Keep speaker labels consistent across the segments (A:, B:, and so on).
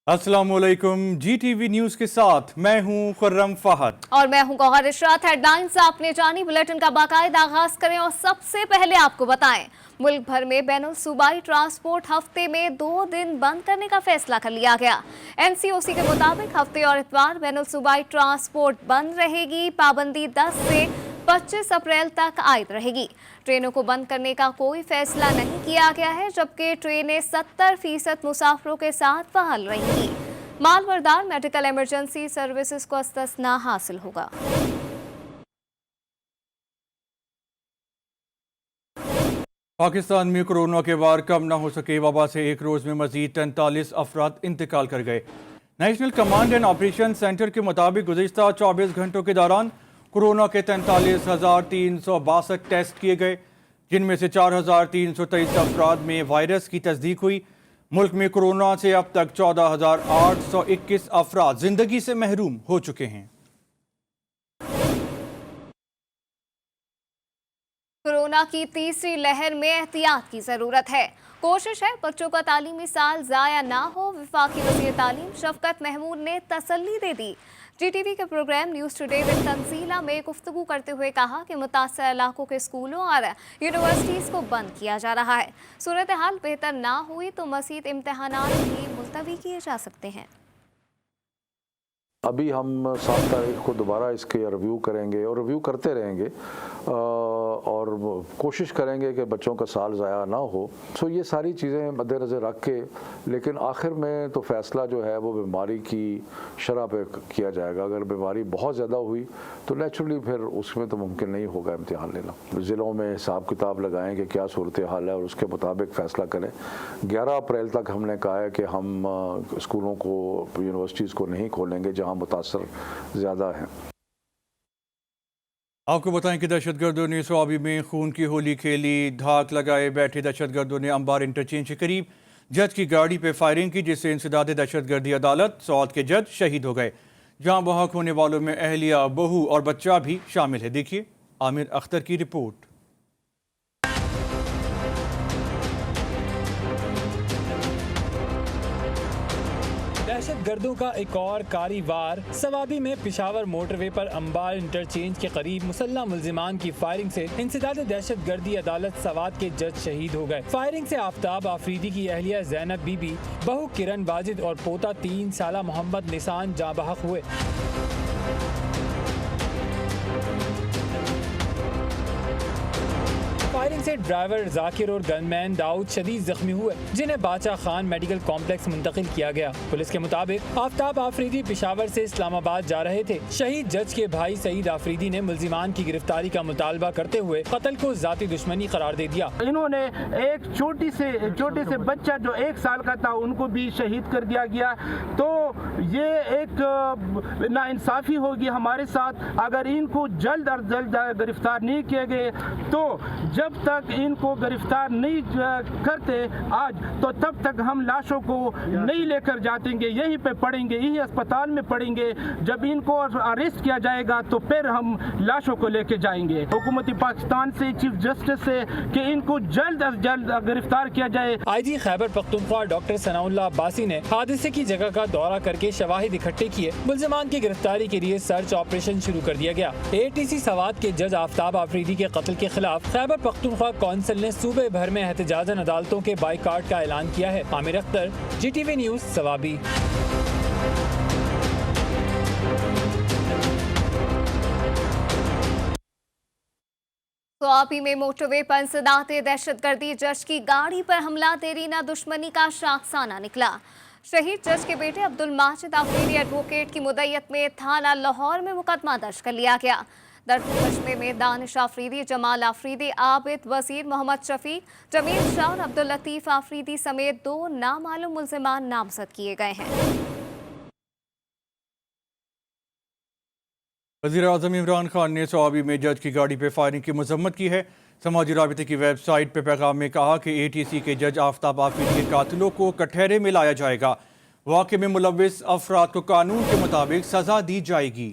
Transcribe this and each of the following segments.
A: अस्सलामुअलैकुम। GTV news के साथ मैं हूं खुर्रम फहद
B: और मैं हूं गौहर इशरात। हेडलाइंस आपने जानी, बुलेटिन का बाकायदा आगाज करें और सबसे पहले आपको बताएं, मुल्क भर में बैनुल सूबाई ट्रांसपोर्ट हफ्ते में 2 दिन बंद करने का फैसला कर लिया गया। NCOC के मुताबिक हफ्ते और इतवार बैनुल सूबाई ट्रांसपोर्ट बंद रहेगी। पाबंदी 10 से 25 अप्रैल तक आयद रहेगी। ट्रेनों को बंद करने का कोई फैसला नहीं किया गया है, जबकि ट्रेनें 70% मुसाफिरों के साथ बहाल रहेंगी। मालबरदार मेडिकल इमरजेंसी सर्विसेज को इस्तिस्ना हासिल होगा।
A: पाकिस्तान में कोरोना के वार कम न हो सके। वबा से एक रोज में मजीद 43 अफराद इंतकाल कर गए। National command and operation centre के मुताबिक गुज़िश्ता 24 घंटों के दौरान कोरोना के 43,362 टेस्ट किए गए, जिनमें से 4,323 अफराद में वायरस की तस्दीक हुई। मुल्क में कोरोना से अब तक 14,821 अफराद जिंदगी से महरूम हो चुके हैं।
B: कोरोना की तीसरी लहर में एहतियात की जरूरत है। कोशिश है बच्चों का तालीमी साल जाया ना हो। वफाकी वज़ीर तालीम शफकत महमूद ने तसल्ली दे दी। GTV के programme news today with Tanzeela में गुफ्तगू करते हुए कहा कि मुतासर इलाकों के स्कूलों और यूनिवर्सिटीज़ को बंद किया जा रहा है। सूरत हाल बेहतर ना हुई तो मज़ीद इम्तहानात भी मुलतवी किए जा सकते हैं।
C: अभी हम 7 तारीख को दोबारा इसके रिव्यू करेंगे और रिव्यू करते रहेंगे और कोशिश करेंगे कि बच्चों का साल ज़ाया ना हो। सो ये सारी चीज़ें मद्देनज़र रख के, लेकिन आखिर में तो फ़ैसला जो है वो बीमारी की शरह पे किया जाएगा। अगर बीमारी बहुत ज़्यादा हुई तो नेचुरली फिर उसमें तो मुमकिन नहीं होगा इम्तिहान लेना। ज़िलों में हिसाब किताब लगाएँ कि क्या सूरत हाल है और उसके मुताबिक फ़ैसला करें। 11 अप्रैल तक हमने कहा है कि हम स्कूलों को, यूनिवर्सिटीज़ को नहीं खोलेंगे जहाँ मुतासर ज़्यादा है।
A: आपको बताएं कि दहशतगर्दों ने स्वाबी में खून की होली खेली। धाक लगाए बैठे दहशतगर्दों ने अंबार इंटरचेंज के करीब जज की गाड़ी पर फायरिंग की, जिससे इंसदाद दहशतगर्दी अदालत सौद के जज शहीद हो गए। जहां बहक होने वालों में अहलिया, बहू और बच्चा भी शामिल है। देखिए आमिर अख्तर की रिपोर्ट।
D: दहशतगर्दों का एक और कारी वार। सवाबी में पिशावर मोटरवे पर अंबार इंटरचेंज के करीब मुसल्लह मुल्जिमान की फायरिंग से इंसदाद दहशतगर्दी अदालत सवाद के जज शहीद हो गए। फायरिंग से आफ्ताब आफरीदी की अहलिया जैनब बीबी, बहू किरण वाजिद और पोता 3 साला मोहम्मद निशान जाँ बहक हुए। फायरिंग से ड्राइवर जाकिर और गनमैन दाऊद शदीद जख्मी हुए, जिन्हें बादशाह खान मेडिकल कॉम्प्लेक्स मुंतकिल किया गया। पुलिस के मुताबिक आफ्ताब आफरीदी पिशावर से इस्लामाबाद जा रहे थे। शहीद जज के भाई सईद आफरीदी ने मुल्जिमान की गिरफ्तारी का मुतालबा करते हुए कत्ल को जाती दुश्मनी करार दे दिया।
E: इन्होंने एक छोटे से बच्चा जो 1 साल का था उनको भी शहीद कर दिया गया। तो ये एक नाइंसाफी होगी हमारे साथ। अगर इनको जल्द अज जल्द गिरफ्तार नहीं किए गए तो जब तक इनको गिरफ्तार नहीं करते आज, तो तब तक हम लाशों को नहीं लेकर जातेंगे, यहीं पे पड़ेंगे, यही अस्पताल में पड़ेंगे। जब इनको अरेस्ट किया जाएगा तो फिर हम लाशों को लेके जाएंगे। हुकूमत पाकिस्तान से, चीफ जस्टिस से कि इनको जल्द अज जल्द गिरफ्तार किया जाए।
D: IG खैबर पख्तूनख्वा डॉक्टर सनाउल्लाह अब्बासी ने हादसे की जगह का दौरा करके शवाहिद इकट्ठे किए। मुल्जिमान की गिरफ्तारी के लिए सर्च ऑपरेशन शुरू कर दिया गया। ATC सवाद के जज आफ्ताब आफरीदी के कत्ल के खिलाफ खैबर पख्तूनख्वा कौंसिल ने सूबे भर में एहतजाजन अदालतों के बाइकाट का ऐलान किया है। Aamir Akhtar, GTV news, Swabi.
B: सवाबी में मोटरवे पर इंसदाद दहशतगर्दी, जज की गाड़ी पर हमला, देरीना दुश्मनी का शाखसाना निकला। शहीद जज के बेटे अब्दुल माजिद आफरीदी एडवोकेट की मुद्दत में थाना लाहौर में मुकदमा दर्ज कर लिया गया। दर्द मुकदमे में दानिश आफरीदी, जमाल आफरीदी, आबिद वजीर, मोहम्मद शफीक, जमील शाह और अब्दुल लतीफ आफरीदी समेत 2 नामालूम मुल्जिमान नामजद किए गए हैं।
A: वज़ीर-ए-आज़म इमरान खान ने सवाबी में जज की गाड़ी पर फायरिंग की मजम्मत की है। समाजी राबिते की वेबसाइट पर पैगाम में कहा कि ATC के जज आफ्ताब आफरीदी के कातिलों को कटहरे में लाया जाएगा। वाक़े में मुलव्विस अफराद को कानून के मुताबिक सजा दी जाएगी।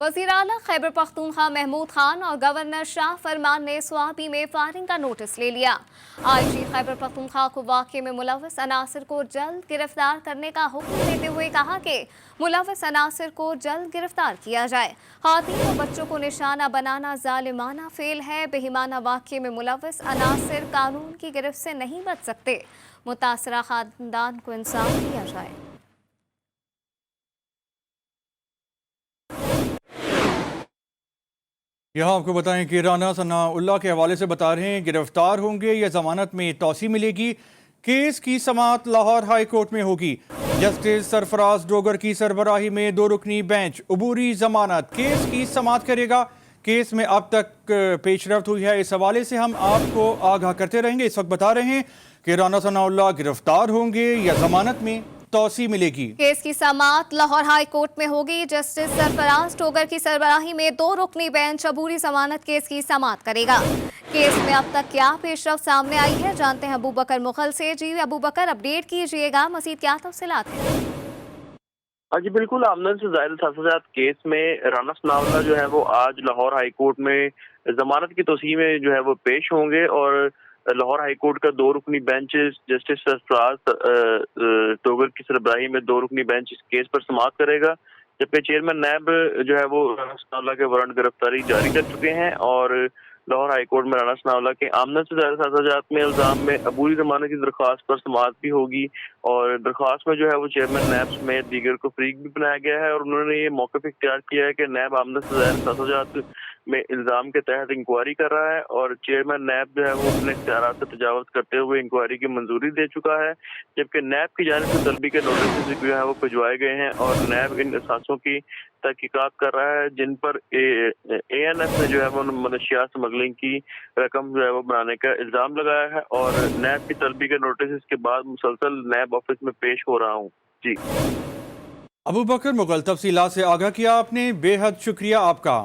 B: वज़ीर आला खैबर पख्तूनख्वा महमूद खान और गवर्नर शाह फरमान ने स्वाबी में फायरिंग का नोटिस ले लिया। आईजी खैबर पख्तूनख्वा को वाक़े में मुलव्वस अनासर को जल्द गिरफ्तार करने का हुक्म देते हुए कहा कि मुलव्वस अनासर को जल्द गिरफ्तार किया जाए। ख़वातीन और बच्चों को निशाना बनाना ज़ालिमाना फेल है। बेईमाना वाक़े में मुलव्वस अनासर कानून की गिरफ्त से नहीं बच सकते। मुतासरा ख़ानदान को इंसाफ दिया जाए।
A: यहाँ आपको बताएं कि राना सनाउल्लाह के हवाले से बता रहे हैं, गिरफ्तार होंगे या जमानत में तौसी मिलेगी। केस की समाअत लाहौर हाई कोर्ट में होगी। जस्टिस सरफराज डोगर की सरबराही में 2 रुकनी बेंच अबूरी जमानत केस की समाअत करेगा। केस में अब तक पेशरफ्त हुई है, इस हवाले से हम आपको आगाह करते रहेंगे। इस वक्त बता रहे हैं कि राना सनाउल्लाह गिरफ्तार होंगे या जमानत में तौसी मिलेगी।
B: केस की समाअत लाहौर हाई कोर्ट में होगी। जस्टिस सरफराज डोगर की सरबराही में 2 रुकनी बेंच अबूरी जमानत केस की समाअत करेगा। केस में अब तक क्या पेशरफ्त सामने आई है, जानते हैं अबू बकर मुगल से। जी अबू बकर, अपडेट कीजिएगा, मज़ीद क्या तफसीलात हैं?
F: हाँ जी बिल्कुल, आमदन से ज़ायद साथ केस में राना सनाउल्लाह जो है वो आज लाहौर हाई कोर्ट में जमानत की तौसीह में जो है वो पेश होंगे और लाहौर हाई कोर्ट का 2 रुकनी बेंच जस्टिस सरफराज डोगर की सरबराही में 2 रुकनी बेंच इस केस पर समाअत करेगा, जबकि चेयरमैन नैब जो है वो राना सनाउल्लाह के वारंट गिरफ्तारी जारी कर चुके हैं और लाहौर हाई कोर्ट में राना सनाउल्लाह के आमदन से ज़्यादा साजात में इल्ज़ाम में अबूरी जमानत की दरख्वास्त पर समाअत भी होगी और दरख्वास्त में जो है वो चेयरमैन नैब समेत दीगर को फरीक भी बनाया गया है और उन्होंने ये मौक़िफ़ इख्तियार किया है कि नैब आमदन से ज़्यादा साजात में इल्ज़ाम के तहत इंक्वायरी कर रहा है और चेयरमैन नैब जो है वो अपने इख्तियारात से तजावुज़ करते हुए इंक्वायरी की मंजूरी दे चुका है, जबकि नैब की जानिब से तलबी के नोटिस जो है वो भिजवाए गए हैं और नैब इन असासों की तहकीकात कर रहा है जिन पर ANF ने जो है वो मनशियात स्मगलिंग की रकम जो है वो बनाने का इल्ज़ाम लगाया है और नैब की तलबी के नोटिस के बाद मुसलसल नैब ऑफिस में पेश हो रहा हूँ। जी
A: अबू बकर मुगल, तफसीलात से आगाह किया आपने, बेहद शुक्रिया आपका।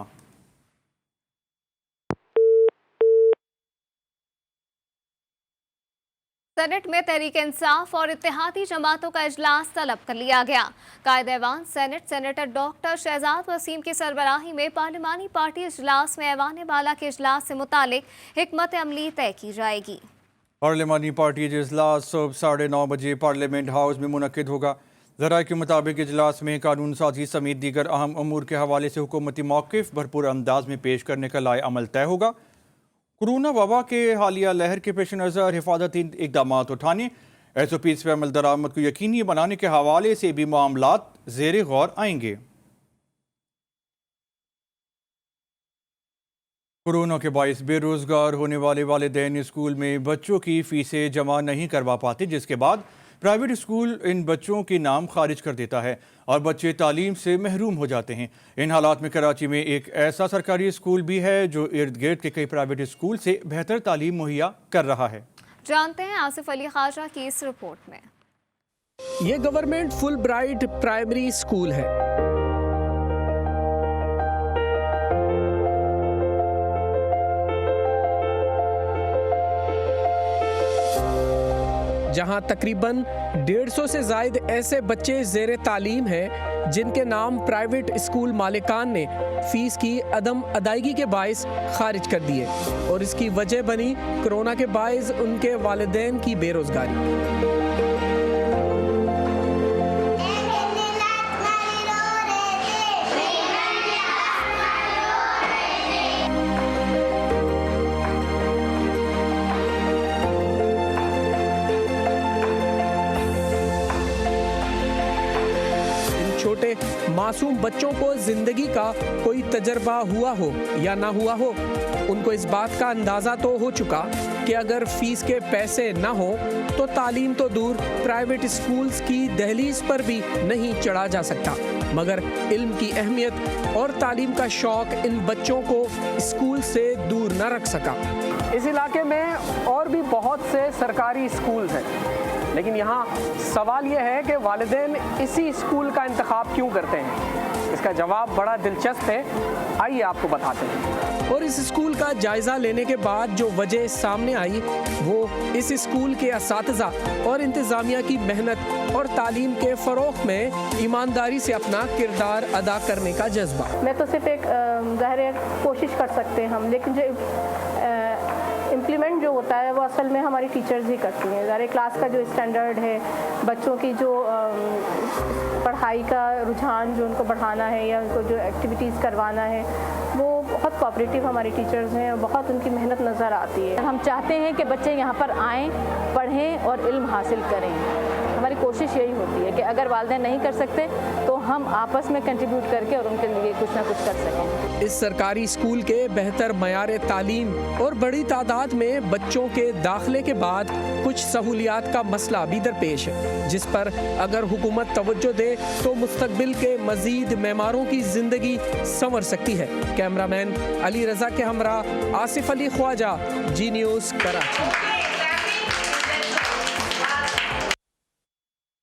B: सेनेट में तहरीक इंसाफ और इत्तेहादी जमातों का इजलास तलब कर लिया गया। कायदे-ए-ऐवान senate senator doctor Shahzad Waseem की सरबराही में पार्लिमानी पार्टी इजलास में ऐवान बाला के इजलास से मुतालिक हिकमत अमली तय की जाएगी।
A: पार्लिमानी पार्टी इजलास सुबह 9:30 बजे पार्लियामेंट हाउस में मुनक्किद होगा। ज़राए के मुताबिक इजलास में कानून साजी समेत दीगर अहम अमूर के हवाले से हुकूमती मौक़िफ़ भरपूर अंदाज में पेश करने का लाए अमल तय होगा। कोरोना वबा के हालिया लहर के पेश नज़र हिफाजती इक़दाम उठाने, SOPs पर अमल दरामद को यकीनी बनाने के हवाले से भी मामलात ज़ेरे गौर आएंगे। कोरोना के बाइस बेरोज़गार होने वाले वालिदैन स्कूल में बच्चों की फ़ीसें जमा नहीं करवा पाते, जिसके बाद प्राइवेट स्कूल इन बच्चों के नाम खारिज कर देता है और बच्चे तालीम से महरूम हो जाते हैं। इन हालात में कराची में एक ऐसा सरकारी स्कूल भी है जो इर्द गिर्द के कई प्राइवेट स्कूल से बेहतर तालीम मुहैया कर रहा है।
B: जानते हैं आसिफ अली खाजा की इस रिपोर्ट में।
G: ये government full bright primary school है। जहां तकरीबन 150 से जायद ऐसे बच्चे ज़ेरे तालीम हैं जिनके नाम प्राइवेट स्कूल मालिकान ने फीस की अदम अदायगी के बायस खारिज कर दिए और इसकी वजह बनी कोरोना के बायस उनके वालिदैन की बेरोजगारी। छोटे मासूम बच्चों को जिंदगी का कोई तजर्बा हुआ हो या ना हुआ हो, उनको इस बात का अंदाज़ा तो हो चुका कि अगर फीस के पैसे ना हो तो तालीम तो दूर प्राइवेट स्कूल्स की दहलीज पर भी नहीं चढ़ा जा सकता। मगर इल्म की अहमियत और तालीम का शौक इन बच्चों को स्कूल से दूर न रख सका। इस इलाके में और भी बहुत से सरकारी स्कूल हैं, लेकिन यहाँ सवाल यह है कि वालिदैन इसी स्कूल का इंतखाब क्यों करते हैं। इसका जवाब बड़ा दिलचस्प है, आइए आपको बताते हैं। और इस स्कूल का जायजा लेने के बाद जो वजह सामने आई वो इस स्कूल के असातिज़ा और इंतज़ामिया की मेहनत और तालीम के फ़रोग़ में ईमानदारी से अपना किरदार अदा करने का जज्बा।
H: मैं तो सिर्फ एक ज़ाहिर है कोशिश कर सकते हैं हम, लेकिन जो इम्प्लीमेंट जो होता है वो असल में हमारी टीचर्स ही करती हैं। ज़ाहिर क्लास का जो स्टैंडर्ड है, बच्चों की जो पढ़ाई का रुझान जो उनको बढ़ाना है या उनको जो एक्टिविटीज़ करवाना है, वो बहुत कोऑपरेटिव हमारी टीचर्स हैं और बहुत उनकी मेहनत नज़र आती है। हम चाहते हैं कि बच्चे यहाँ पर आएँ, पढ़ें और इल्म हासिल करें। हमारी कोशिश यही होती है कि अगर वालिदैन नहीं कर सकते तो हम आपस में कंट्रीब्यूट करके और उनके लिए कुछ ना कुछ कर सकें।
G: इस सरकारी स्कूल के बेहतर मयार तालीम और बड़ी तादाद में बच्चों के दाखिले के बाद कुछ सहूलियात का मसला भी दरपेश है, जिस पर अगर हुकूमत तवज्जो दे तो मुस्तकबिल के मजीद मेमारों की जिंदगी संवर सकती है। कैमरामैन अली रजा के हमरा आसिफ अली ख्वाजा, जी न्यूज़, कराची।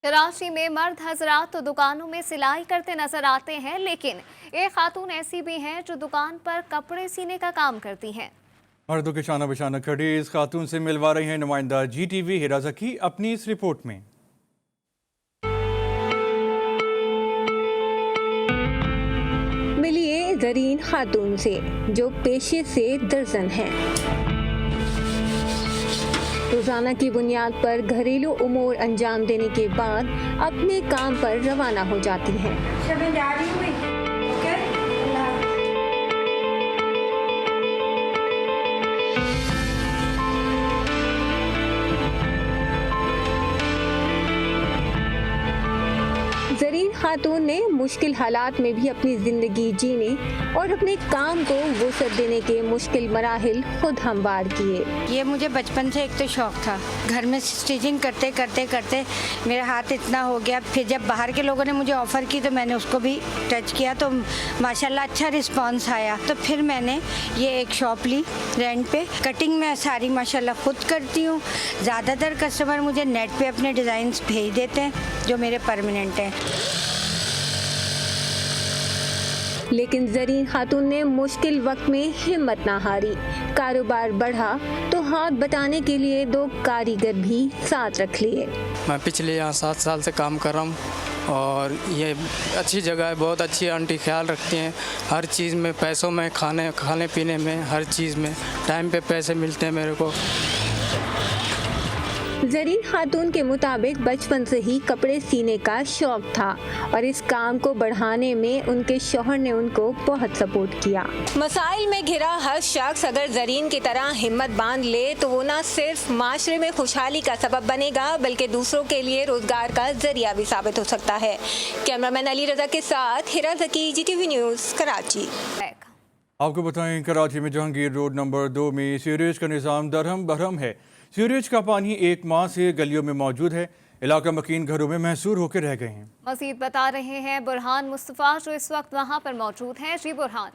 B: कराची में मर्द हजरात तो दुकानों में सिलाई करते नजर आते हैं, लेकिन एक खातून ऐसी भी हैं जो दुकान पर कपड़े सीने का काम करती हैं।
A: मर्दों के शाना बशाना खड़ी इस खातून से मिलवा रही हैं नुमाइंदा GTV हिरा ज़की अपनी इस रिपोर्ट में।
I: मिलिए ज़रीन खातून से जो पेशे से दर्जन हैं। रोजाना की बुनियाद पर घरेलू उमूर अंजाम देने के बाद अपने काम पर रवाना हो जाती हैं। ज़रीन खातून ने मुश्किल हालात में भी अपनी ज़िंदगी जीने और अपने काम को वुसअत देने के मुश्किल मराहिल खुद हमवार किए।
J: ये मुझे बचपन से एक तो शौक़ था। घर में स्टिचिंग करते करते करते मेरा हाथ इतना हो गया, फिर जब बाहर के लोगों ने मुझे ऑफ़र की तो मैंने उसको भी टच किया तो माशाल्लाह अच्छा रिस्पांस आया। तो फिर मैंने ये एक शॉप ली रेंट पे। कटिंग मैं सारी माशाल्लाह खुद करती हूँ। ज़्यादातर कस्टमर मुझे नेट पे अपने डिज़ाइंस भेज देते हैं जो मेरे परमानेंट हैं।
I: लेकिन ज़रीन खातून ने मुश्किल वक्त में हिम्मत ना हारी। कारोबार बढ़ा तो हाथ बटाने के लिए 2 कारीगर भी साथ रख लिए।
K: मैं पिछले यहाँ 7 साल से काम कर रहा हूँ और ये अच्छी जगह है, बहुत अच्छी आंटी ख्याल रखती हैं हर चीज़ में, पैसों में, खाने पीने में, हर चीज़ में टाइम पे पैसे मिलते हैं मेरे को।
I: ज़रीन खातून के मुताबिक बचपन से ही कपड़े सीने का शौक था और इस काम को बढ़ाने में उनके शौहर ने उनको बहुत सपोर्ट किया।
L: मसाइल में घिरा हर शख्स अगर ज़रीन की तरह हिम्मत बांध ले तो वो न सिर्फ माशरे में खुशहाली का सबब बनेगा बल्कि दूसरों के लिए रोजगार का जरिया भी साबित हो सकता है। कैमरामैन अली रजा के साथ हिरा ज़की, GTV न्यूज़, कराची।
A: आपको बताएं कराची में जहांगीर रोड नंबर 2 में सीवरेज का निज़ाम दरहम बरहम है। सीवरेज का पानी 1 माह से गलियों में मौजूद है। इलाका मकीन घरों में महसूर होकर रह गए हैं।
B: मज़ीद बता रहे हैं बुरहान मुस्तफ़ा जो इस वक्त वहाँ पर मौजूद हैं। जी बुरहान।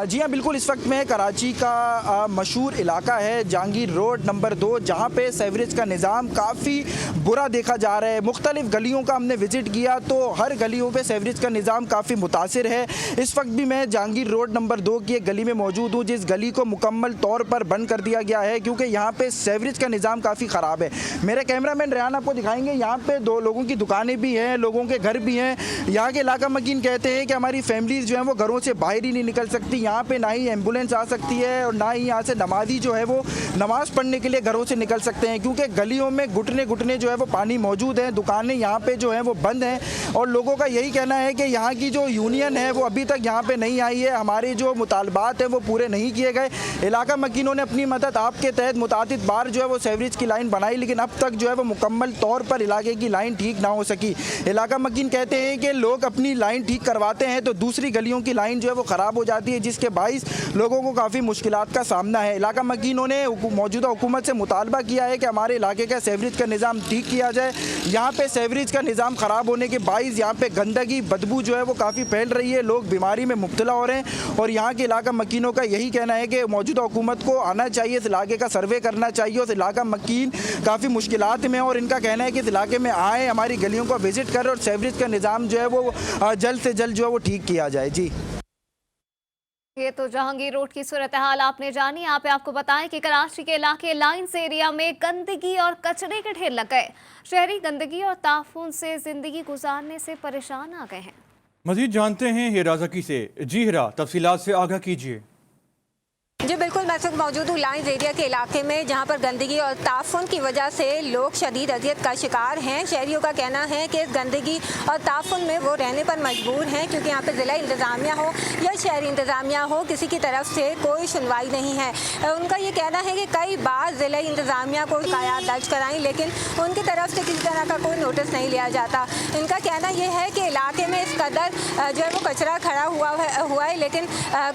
M: जी हाँ, बिल्कुल। इस वक्त में कराची का मशहूर इलाका है जहांगीर रोड नंबर 2, जहाँ पे सीवरेज का निज़ाम काफ़ी बुरा देखा जा रहा है। मुख्तलिफ गलियों का हमने विज़िट किया तो हर गलियों पे सीवरेज का निज़ाम काफ़ी मुतासिर है। इस वक्त भी मैं जहांगीर रोड नंबर 2 की एक गली में मौजूद हूँ, जिस गली को मुकम्मल तौर पर बंद कर दिया गया है क्योंकि यहाँ पर सीवरेज का निज़ाम काफ़ी ख़राब है। मेरे कैमरामैन रेहान आपको दिखाएँगे, यहाँ पर 2 लोगों की दुकानें भी हैं, लोगों के घर भी हैं। यहाँ के इलाका मकीन कहते हैं कि हमारी फैमिलीज़ जो हैं वो घरों से बाहर ही नहीं निकल सकती। यहाँ पे ना ही एम्बुलेंस आ सकती है और ना ही यहाँ से नमाजी जो है वो नमाज़ पढ़ने के लिए घरों से निकल सकते हैं क्योंकि गलियों में घुटने घुटने जो है वो पानी मौजूद है। दुकानें यहाँ पे जो है वो बंद हैं और लोगों का यही कहना है कि यहाँ की जो यूनियन है वो अभी तक यहाँ पे नहीं आई है। हमारे जो मुतालबात हैं वो पूरे नहीं किए गए। इलाका मकीनों ने अपनी मदद आपके तहत मुतादिद बार जो है वो सीवरेज की लाइन बनाई, लेकिन अब तक जो है वो मुकम्मल तौर पर इलाके की लाइन ठीक ना हो सकी। इलाका मकीन कहते हैं कि लोग अपनी लाइन ठीक करवाते हैं तो दूसरी गलियों की लाइन जो है वो ख़राब हो जाती है, जिसके बाइस लोगों को काफ़ी मुश्किलात का सामना है। इलाका मकीनों ने मौजूदा हुकूमत से मुतालबा किया है कि हमारे इलाके का सीवरेज का निज़ाम ठीक किया जाए। यहाँ पे सीवरेज का निज़ाम ख़राब होने के बाइस यहाँ पे गंदगी बदबू जो है वो काफ़ी फैल रही है, लोग बीमारी में मुब्तला हो रहे हैं और यहाँ के इलाका मकीनों का यही कहना है कि मौजूदा हुकूमत को आना चाहिए, इस इलाके का सर्वे करना चाहिए। उस इलाका मकीन काफ़ी मुश्किलात में और इनका कहना है कि इस इलाके में आए, हमारी गलियों को विज़िट करें और सीवरेज का निज़ाम जो है वो जल्द से जल्द जो है वो ठीक किया जाए। जी।
B: ये तो जहांगीर रोड की सूरत हाल आपने जानी। यहाँ पे आपको बताएं कि कराची के इलाके लाइंस एरिया में गंदगी और कचरे के ढेर लग गए। शहरी गंदगी और ताफून से जिंदगी गुजारने से परेशान आ गए हैं।
A: मजीद जानते हैं हिरा जकी से। जी हिरा, तफसीलात से आगाह कीजिए।
L: जी बिल्कुल, मैं इस वक्त मौजूद हूँ लाइंस एरिया के इलाके में, जहाँ पर गंदगी और ताफुन की वजह से लोग शदीद अजियत का शिकार हैं। शहरियों का कहना है कि इस गंदगी और ताफुन में वो रहने पर मजबूर हैं, क्योंकि यहाँ पर ज़िला इंतज़ामिया हो या शहरी इंतज़ामिया हो, किसी की तरफ से कोई सुनवाई नहीं है। उनका ये कहना है कि कई बार ज़िला इंतज़ामिया को शिकायत दर्ज कराई, लेकिन उनकी तरफ से किसी तरह का कोई नोटिस नहीं लिया जाता। इनका कहना यह है कि इलाके में इस कदर जो है वो कचरा खड़ा हुआ है, लेकिन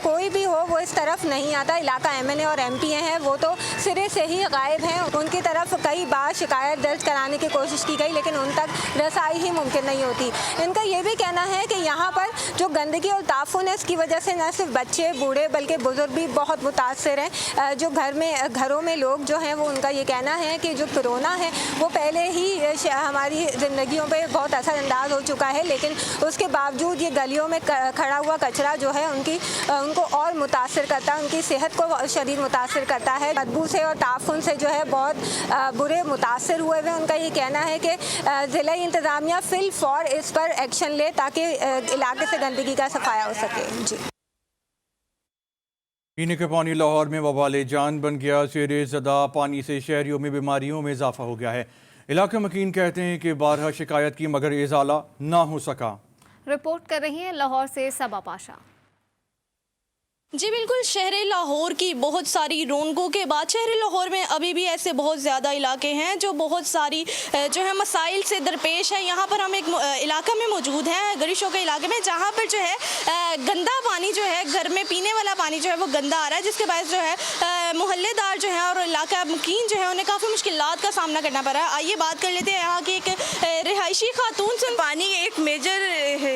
L: कोई भी हो वो इस तरफ नहीं आता। इलाका MNA और MP हैं वो तो सिरे से ही गायब हैं। उनकी तरफ कई बार शिकायत दर्ज कराने की कोशिश की गई, लेकिन उन तक रसाई ही मुमकिन नहीं होती। इनका ये भी कहना है कि यहाँ पर जो गंदगी और ताफुन है, इसकी वजह से न सिर्फ बच्चे बूढ़े बल्कि बुजुर्ग भी बहुत मुतासर हैं। जो घरों में लोग जो हैं वो, उनका ये कहना है कि जो कोरोना है वो पहले ही हमारी ज़िंदगियों पर बहुत असरअंदाज हो चुका है, लेकिन उसके बावजूद ये गलियों में खड़ा हुआ कचरा जो है उनको और मुतासर करता है, उनकी सेहत को शदीद मुतासर करता है। बदबू से और ताफुन से जो है बहुत बुरे मुतासर हुए हुए। उनका ये कहना है कि ज़िला इंतज़ामिया फिल फॉर इस पर एक्शन ले ताकि इलाके से गंदगी का सफाया हो सके। जी,
A: पीने के पानी लाहौर में वबाले जान बन गया। शेरे ज़दा पानी से शहरियों में बीमारियों में इजाफा हो गया है। इलाका मकीन कहते हैं कि बारहा शिकायत की मगर इजाला ना हो सका।
B: रिपोर्ट कर रही हैं लाहौर से सबा पाशा।
N: जी बिल्कुल, शहर लाहौर की बहुत सारी रौनकों के बाद शहर लाहौर में अभी भी ऐसे बहुत ज़्यादा इलाके हैं जो बहुत सारी जो है मसाइल से दरपेश है। यहाँ पर हम एक इलाका में मौजूद हैं, गरिशों के इलाके में, जहाँ पर जो है गंदा पानी जो है, घर में पीने वाला पानी जो है वो गंदा आ रहा है, जिसके बायस जो है मोहल्लेदार जो है और इलाका मुकीन जो है उन्हें काफ़ी मुश्किलात का सामना करना पड़ रहा है। आइए बात कर लेते हैं यहाँ की एक रिहायशी खातून से।
O: पानी एक मेजर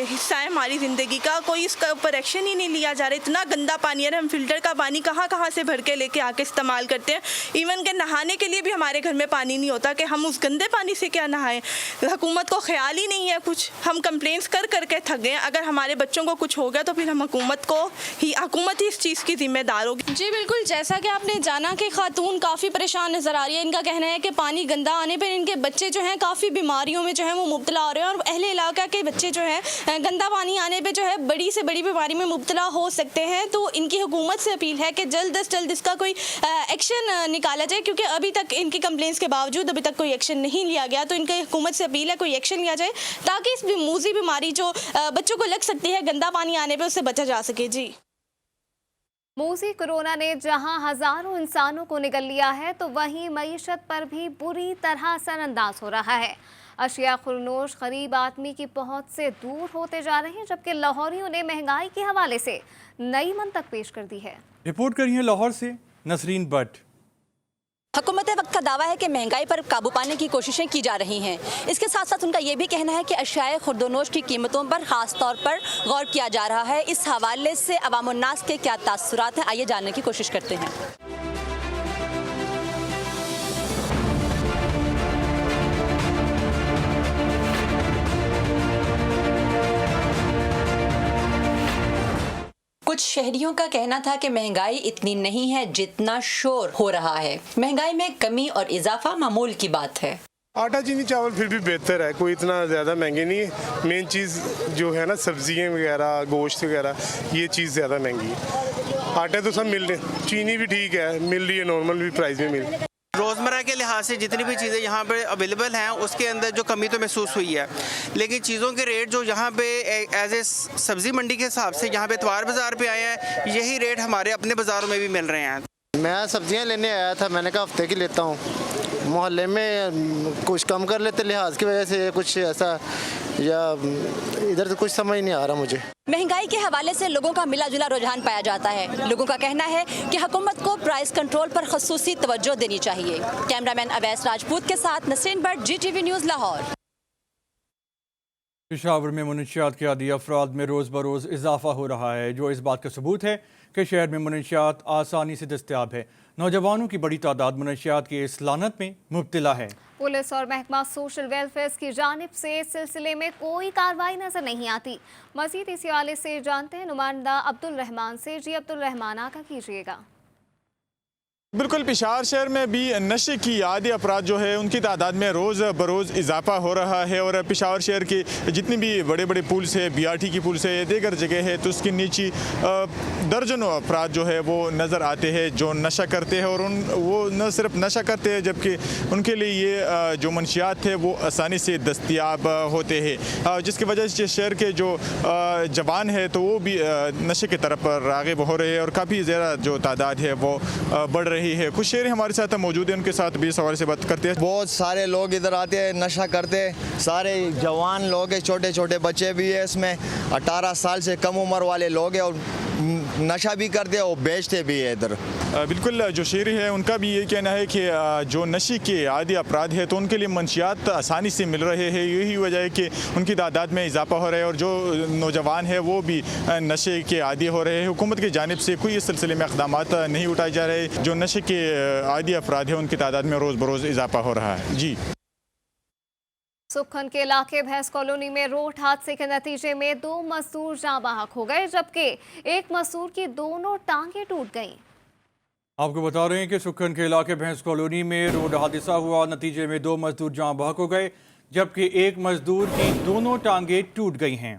O: हिस्सा है हमारी ज़िंदगी का, कोई इसका ऊपर एक्शन ही नहीं लिया जा रहा। इतना गंदा पानी है, हम फिल्टर का पानी कहाँ से भर के लेके आके इस्तेमाल करते हैं। इवन के नहाने के लिए भी हमारे घर में पानी नहीं होता कि हम उस गंदे पानी से क्या नहाएं। हुकूमत को ख्याल ही नहीं है कुछ। हम कंप्लेंट्स कर थक गए। अगर हमारे बच्चों को कुछ हो गया तो फिर हम हुकूमत ही इस चीज़ की जिम्मेदार होगी।
N: जी बिल्कुल, जैसा कि आपने जाना कि खातून काफ़ी परेशान नज़र आ रही है। इनका कहना है कि पानी गंदा आने पर इनके बच्चे जो हैं काफ़ी बीमारियों में जो है वो मुब्तला हो रहे हैं, और अहले इलाका के बच्चे जो हैं गंदा पानी आने पर जो है बड़ी से बड़ी बीमारी में मुब्तला हो सकते हैं। तो इनकी हुकूमत से अपील है कि जल्द से जल्द इसका कोई एक्शन निकाला जाए, क्योंकि अभी तक इनकी कंप्लेंट्स के बावजूद अभी तक कोई एक्शन नहीं लिया गया। तो इनकी हुकूमत से अपील है कोई एक्शन लिया जाए ताकि इस मूजी बीमारी जो बच्चों को लग सकती है गंदा पानी आने पर, उससे बचा जा सके। जी,
B: मूजी कोरोना ने जहां हजारों इंसानों को निगल लिया है, तो वहीं मईशत पर भी बुरी तरह असरअंदाज हो रहा है। अशिया खुरनोश गरीब आदमी की पहुंच से दूर होते जा रहे हैं, जबकि लाहौरियों ने महंगाई के हवाले से नई मंतक पेश कर दी है।
A: रिपोर्ट करी है लाहौर से नसरीन भट्ट।
P: हुकूमत वक्त का दावा है कि महंगाई पर काबू पाने की कोशिशें की जा रही हैं। इसके साथ साथ उनका ये भी कहना है कि अशियाए खुर्दोनोश की कीमतों पर ख़ास तौर पर गौर किया जा रहा है। इस हवाले से अवामुन्नास के क्या तासुरात हैं, आइए जानने की कोशिश करते हैं। कुछ शहरियों का कहना था कि महंगाई इतनी नहीं है जितना शोर हो रहा है। महंगाई में कमी और इजाफा मामूल की बात है।
Q: आटा चीनी चावल फिर भी बेहतर है, कोई इतना ज़्यादा महंगे नहीं है। मेन चीज़ जो है ना, सब्जियां वगैरह, गोश्त वगैरह, ये चीज़ ज़्यादा महंगी है। आटे तो सब मिल रहे, चीनी भी ठीक है, मिल रही है, नॉर्मल भी प्राइस में मिल रही है।
R: रोज़मर्रा के लिहाज से जितनी भी चीज़ें यहाँ पे अवेलेबल हैं उसके अंदर जो कमी तो महसूस हुई है, लेकिन चीज़ों के रेट जो यहाँ पे एज ए सब्ज़ी मंडी के हिसाब से यहाँ पे इतवार बाज़ार पे आए हैं, यही रेट हमारे अपने बाज़ारों में भी मिल रहे हैं।
S: मैं सब्जियाँ लेने आया था, मैंने कहा हफ्ते की लेता हूँ, मोहल्ले में कुछ कम कर लेते लिहाज की वजह से, कुछ ऐसा या इधर से कुछ समझ नहीं आ रहा मुझे।
P: महंगाई के हवाले से लोगों का मिला जुला रुझान पाया जाता है। लोगों का कहना है कि हुकूमत को प्राइस कंट्रोल पर खसूसी तवज्जो देनी चाहिए। कैमरामैन अवैस राजपूत के साथ नसरीन भट्ट, GTV न्यूज़ लाहौर।
A: पेशावर में मुनशियात के आदी अफराद में रोज़ बरोज़ इजाफा हो रहा है, जो इस बात का सबूत है कि शहर में मनशियात आसानी से दस्तयाब है। नौजवानों की बड़ी तादाद मनशियात की इस लानत में मुब्तला है।
B: पुलिस और महकमा सोशल वेलफेयर की जानिब से इस सिलसिले में कोई कार्रवाई नजर नहीं आती। मजीद इसी हवाले से जानते हैं नुमाइंदा अब्दुल रहमान से। जी अब्दुल रहमान, आका कीजिएगा।
T: बिल्कुल, पेशावर शहर में भी नशे की आदि अपराध जो है उनकी तादाद में रोज़ बरोज़ इजाफा हो रहा है और पेशावर शहर के जितने भी बड़े बड़े पुल्स है, BRT की पुल्स है, दीगर जगह है, तो उसके नीचे दर्जनों अपराध जो है वो नज़र आते हैं जो नशा करते हैं। और वो न सिर्फ नशा करते हैं जबकि उनके लिए ये जो मंशियात है वो आसानी से दस्तयाब होते हैं, जिसकी वजह से शहर के जो जवान है तो वो भी नशे की तरफ राग़िब हो रहे हैं और काफ़ी ज़्यादा जो तादाद है वो बढ़ रही है। कुछ शहरी हमारे साथ मौजूद है, उनके साथ भी इस हवाले से बात करते हैं।
U: बहुत सारे लोग इधर आते हैं, नशा करते हैं, सारे जवान लोग हैं, छोटे छोटे बच्चे भी है, इसमें 18 साल से कम उम्र वाले लोग हैं और नशा भी करते हैं और बेचते भी है इधर।
T: बिल्कुल, जो शहरी है उनका भी ये कहना है कि जो नशे के आदि अपराध है तो उनके लिए मंशियात आसानी से मिल रहे हैं। यही वजह है कि उनकी तादाद में इजाफा हो रहा है और जो नौजवान है वो भी नशे के आदी हो रहे हैं। हुकूमत की जानिब से कोई इस सिलसिले में इक़दाम नहीं उठाए जा रहे। जो नशे के आदि अपराध है उनकी तादाद में रोज़ बरोज़ इजाफा हो रहा है। जी।
B: सुखन के इलाके भैंस कॉलोनी में रोड हादसे के नतीजे में 2 मजदूर जाँ बहक हो गए जबकि एक मजदूर की दोनों टांगें टूट गईं।
A: आपको बता रहे हैं कि सुखन के इलाके भैंस कॉलोनी में रोड हादसा हुआ, नतीजे में 2 मजदूर जाँ बहक हो गए जबकि एक मजदूर की दोनों टांगें टूट गई हैं।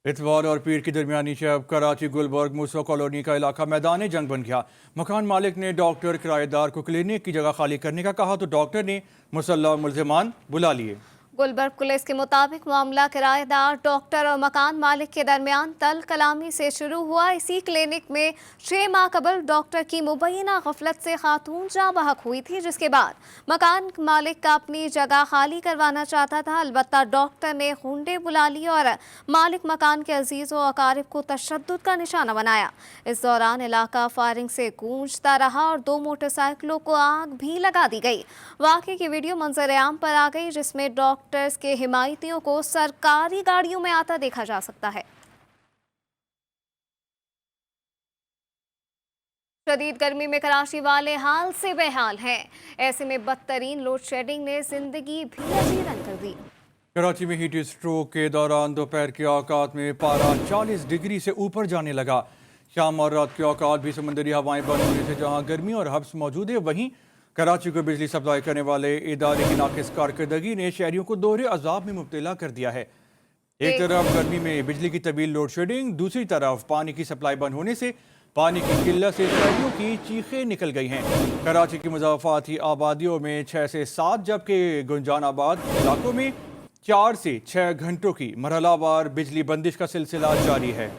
A: इतवार और पीर की दरमियानी शब कराची गुलबर्ग मूसा कॉलोनी का इलाका मैदान जंग बन गया। मकान मालिक ने डॉक्टर किराएदार को क्लिनिक की जगह खाली करने का कहा तो डॉक्टर ने मुसल्लह मुल्जिमान बुला लिए।
B: गुलबर्ग पुलिस के मुताबिक मामला किराएदार, डॉक्टर और मकान मालिक के दरमियान तल कलामी से शुरू हुआ। इसी क्लिनिक में 6 माह कबल डॉक्टर की मुबैना गफलत से खातून जाँ बहक हुई थी, जिसके बाद मकान मालिक का अपनी जगह खाली करवाना चाहता था। अलबत्ता डॉक्टर ने हुंडे बुला ली और मालिक मकान के अजीज़ व अकारिब को तशद्दुद का निशाना बनाया। इस दौरान इलाका फायरिंग से गूंजता रहा और 2 मोटरसाइकिलों को आग भी लगा दी गई। वाक़े की वीडियो मंजर आम पर आ गई जिसमें डॉक्टर्स के हिमायतियों को सरकारी गाड़ियों में आता देखा जा सकता है। शदीद गर्मी में कराची वाले हाल से बेहाल हैं। ऐसे में बदतरीन लोड शेडिंग ने जिंदगी भी अजीरन कर दी।
A: कराची में हीट स्ट्रोक के दौरान दोपहर के औकात में पारा 40 डिग्री से ऊपर जाने लगा। शाम और रात के औकात भी समंदरी हवाएं बंद होने से जहां गर्मी और हब्स मौजूद है, वहीं कराची को बिजली सप्लाई करने वाले इदारे की नाकिस कारकर्दगी ने शहरियों को दोहरे अजाब में मुब्तला कर दिया है। एक तरफ गर्मी में बिजली की तवील लोड शेडिंग, दूसरी तरफ पानी की सप्लाई बंद होने से पानी की किल्लत से शहरियों की चीखें निकल गई हैं। कराची की मुज़ाफ़ाती आबादियों में 6 से 7 जबकि गुंजानाबाद इलाकों में 4 से 6 घंटों की मरहलावार बिजली बंदिश का सिलसिला जारी है।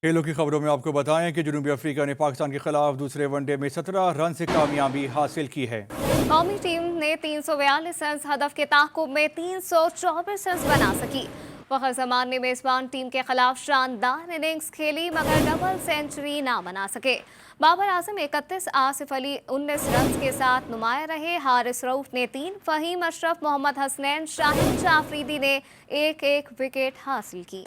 A: खेलों की खबरों में आपको बताएं कि जनूबी अफ्रीका ने पाकिस्तान के खिलाफ दूसरे वनडे में 17 रन से कामयाबी हासिल की है।
B: कौमी टीम ने 342 रन हदफ के ताक़ुब में 324 रन बना सकी। फ़खर ज़मान ने मेज़बान टीम के खिलाफ शानदार इनिंग्स खेली मगर डबल सेंचुरी ना बना सके। बाबर आजम 31, आसिफ अली 19 रन के साथ नुमाया रहे। हारिस रऊफ ने 3, फ़हीम अशरफ, मोहम्मद हसनैन, शाहीन जाफरीदी ने 1-1 विकेट हासिल की।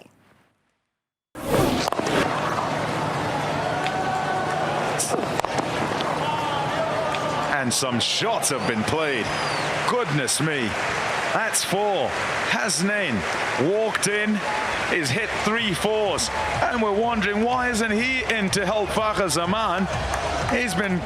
V: And some shots have been played. Goodness me, that's 4. Hasnain walked in, he's hit 3 4s, and we're wondering why isn't he in to help Fakhar Zaman? He's been.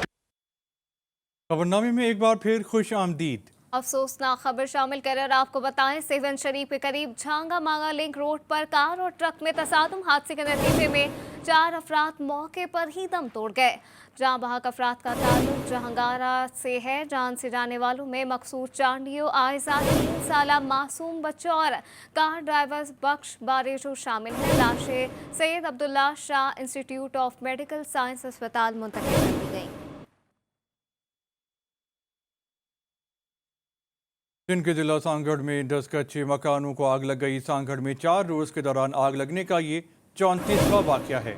A: खबरनामे में एक बार फिर खुश आमदीद।
B: अफसोसनाक खबर शामिल कर आपको बताएं, सेवन शरीफ के करीब झांगा मांगा लिंक रोड पर कार और ट्रक में तसादुम। हादसे के नतीजे में 4 अफराद मौके पर ही दम तोड़ गए। जाँ बहक अफराद का ताल्लुक जहांगारा से है। जान से जाने वालों में मकसूद चांडियो, आयजा, 3 साला मासूम बच्चों और कार ड्राइवर बख्श बारेजो शामिल हैं। लाशें Syed Abdullah Shah institute of medical science अस्पताल मुंतकिल कर दी गई।
A: दिन के जिला सांगढ़ में 10 कच्चे मकानों को आग लग गई। सांगढ़ में 4 रोज के दौरान आग लगने का ये 34वां वाक़या है।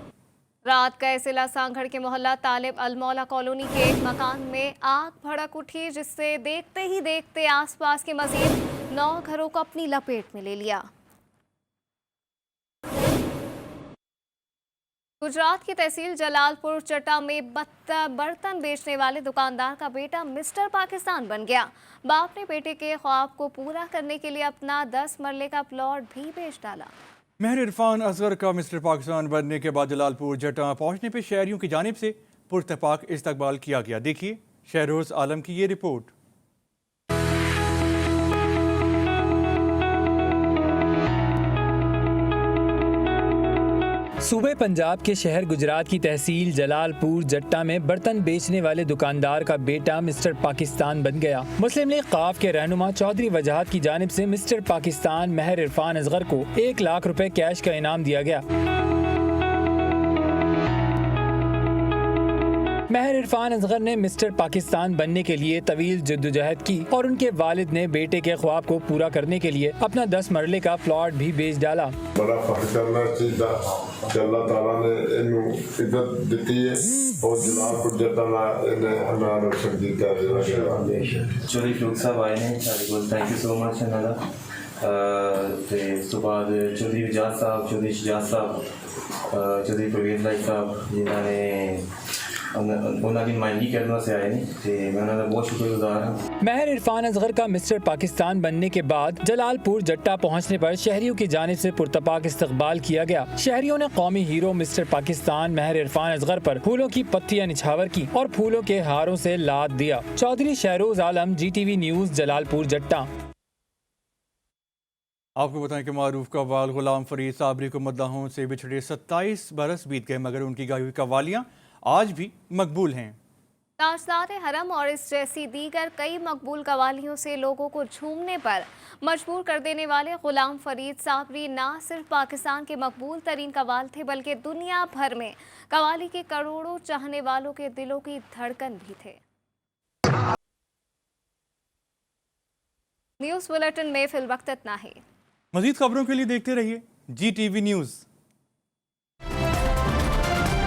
B: रात का जिला सांगड़ के मोहल्ला तालिब अलमौला कॉलोनी के एक मकान में आग भड़क उठी, जिससे देखते ही देखते आसपास के मजीद 9 घरों को अपनी लपेट में ले लिया। गुजरात की तहसील जलालपुर चट्टा में बर्तन बेचने वाले दुकानदार का बेटा मिस्टर पाकिस्तान बन गया। बाप ने बेटे के ख्वाब को पूरा करने के लिए अपना 10 मरले का प्लॉट भी बेच डाला।
A: महर इरफान असगर का मिस्टर पाकिस्तान बनने के बाद जलालपुर जट्टा पहुंचने पर शहरियों की जानिब से पुरतपाक इस्तकबाल किया गया। देखिए शहरोज आलम की ये रिपोर्ट।
D: सूबे पंजाब के शहर गुजरात की तहसील जलालपुर जट्टा में बर्तन बेचने वाले दुकानदार का बेटा मिस्टर पाकिस्तान बन गया। मुस्लिम लीग क़ाफ के रहनुमा चौधरी वजाहत की जानिब से मिस्टर पाकिस्तान महर इरफान असगर को 1 लाख रुपए कैश का इनाम दिया गया। महर इरफान असगर ने मिस्टर पाकिस्तान बनने के लिए तवील जद्दोजहद की और उनके वालिद ने बेटे के ख्वाब को पूरा करने के लिए अपना 10 मरले का प्लॉट भी बेच डाला।
C: बड़ा फख्र करना चाहिए कि अल्लाह ताला ने इन्हू इज्जत दी है और जलालपुर जट्टा ने हमारा रोशन किया है।
E: चौधरी फरूक साहब आए ने सारे को थैंक यू सो मच इन्हों का। ते उस तो बाद चौधरी वजाहत साहब, चौधरी शजात साहब, चौधरी परवेज भाई साहब जिन्होंने उन्होंने नुमाइंदगी करने वास्ते आए नहीं, मैं उन्होंने बहुत शुक्रगुजार हूँ।
D: महर इरफान असगर का मिस्टर पाकिस्तान बनने के बाद जलालपुर जट्टा पहुँचने पर शहरियों की जानिब से पुरतपाक इस्तकबाल किया गया। शहरियों ने कौमी हीरो मिस्टर पाकिस्तान महर इरफान असगर पर फूलों की पत्तियां निछावर की और फूलों के हारों से लाद दिया। चौधरी शहरोज आलम, GTV न्यूज़, जलालपुर जट्टा।
A: आपको बताएं कि मारूफ कव्वाल गुलाम फरीद साबरी को मद्दाहों से बिछड़े 27 बरस बीत गए, मगर उनकी गाई हुई कव्वालियाँ आज भी मकबूल हैं।
B: ताजदार हरम और इस जैसी दीगर कई मकबूल कवालियों से लोगों को झूमने पर मजबूर कर देने वाले गुलाम फरीद साबरी ना सिर्फ पाकिस्तान के मकबूल तरीन कवाल थे, बल्कि दुनिया भर में कवाली के करोड़ों चाहने वालों के दिलों की धड़कन भी थे। न्यूज़ बुलेटिन में फिलवक्त इतना ही।
A: मज़ीद खबरों के लिए देखते रहिए GTV न्यूज़।